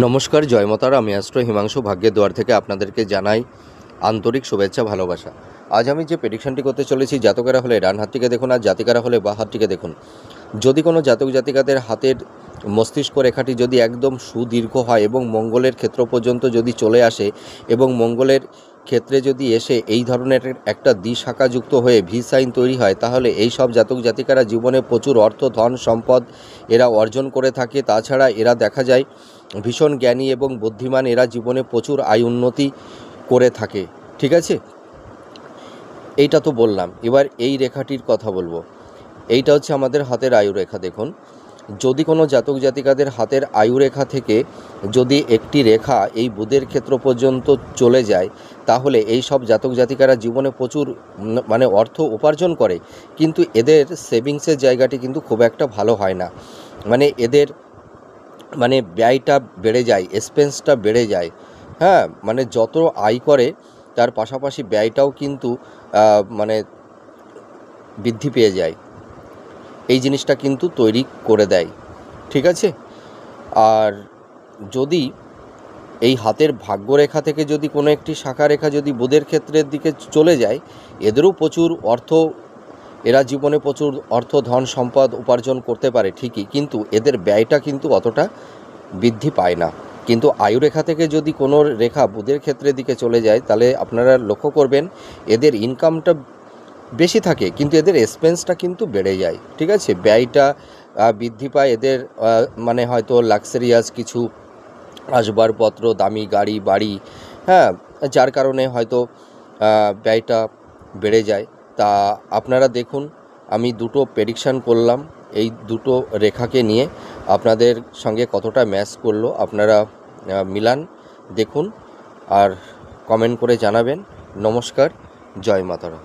নমস্কার, জয় মাতারা। আমি অ্যাস্ট্রো হিমাংশু ভাগ্যের দুয়ার থেকে আপনাদেরকে জানাই আন্তরিক শুভেচ্ছা, ভালোবাসা। আজ আমি যে প্রেডিকশনটি করতে চলেছি, জাতকেরা হলে ডান হাতটিকে দেখুন আর জাতিকারা হলে বাঁ হাতটিকে দেখুন। যদি কোনো জাতক জাতিকাদের হাতের মস্তিষ্ক রেখাটি যদি একদম সুদীর্ঘ হয় এবং মঙ্গলের ক্ষেত্র পর্যন্ত যদি চলে আসে এবং মঙ্গলের ক্ষেত্রে যদি এসে এই ধরনের একটা দ্বিশাখাযুক্ত হয়ে ভি সাইন তৈরি হয়, তাহলে এই সব জাতক জাতিকারা জীবনে প্রচুর অর্থ, ধন, সম্পদ এরা অর্জন করে থাকে। তাছাড়া এরা দেখা যায় ভীষণ জ্ঞানী এবং বুদ্ধিমান। এরা জীবনে প্রচুর আয় উন্নতি করে থাকে। ঠিক আছে, এইটা তো বললাম। এবার এই রেখাটির কথা বলবো। এইটা হচ্ছে আমাদের হাতের আয়ুরেখা। দেখুন, যদি কোনো জাতক জাতিকাদের হাতের আয়ুরেখা থেকে যদি একটি রেখা এই বুধের ক্ষেত্র পর্যন্ত চলে যায়, তাহলে এই সব জাতক জাতিকারা জীবনে প্রচুর মানে অর্থ উপার্জন করে, কিন্তু এদের সেভিংসের জায়গাটি কিন্তু খুব একটা ভালো হয় না। মানে এদের মানে ব্যয়টা বেড়ে যায়, এক্সপেন্সটা বেড়ে যায়। হ্যাঁ, মানে যত আয় করে তার পাশাপাশি ব্যয়টাও কিন্তু মানে বৃদ্ধি পেয়ে যায়। এই জিনিসটা কিন্তু তৈরি করে দেয়। ঠিক আছে, আর যদি এই হাতের ভাগ্যরেখা থেকে যদি কোনো একটি শাখা রেখা যদি বুধের ক্ষেত্রের দিকে চলে যায়, এদেরও প্রচুর অর্থ, এরা জীবনে প্রচুর অর্থ, ধন, সম্পদ উপার্জন করতে পারে ঠিকই, কিন্তু এদের ব্যয়টা কিন্তু অতটা বৃদ্ধি পায় না। কিন্তু আয়ুরেখা থেকে যদি কোনো রেখা বুধের ক্ষেত্রের দিকে চলে যায়, তাহলে আপনারা লক্ষ্য করবেন এদের ইনকামটা বেশি থাকে, কিন্তু এদের এক্সপেন্সটা কিন্তু বেড়ে যায়। ঠিক আছে, ব্যয়টা বৃদ্ধি পায় এদের। মানে হয়তো লাক্সারিয়াস কিছু আসবাবপত্র, দামি গাড়ি বাড়ি, হ্যাঁ, যার কারণে হয়তো ব্যয়টা বেড়ে যায়। তা আপনারা দেখুন, আমি দুটো প্রেডিকশান করলাম, এই দুটো রেখাকে নিয়ে আপনাদের সঙ্গে কতটা ম্যাচ করলো আপনারা মিলান, দেখুন আর কমেন্ট করে জানাবেন। নমস্কার, জয় মাতারা।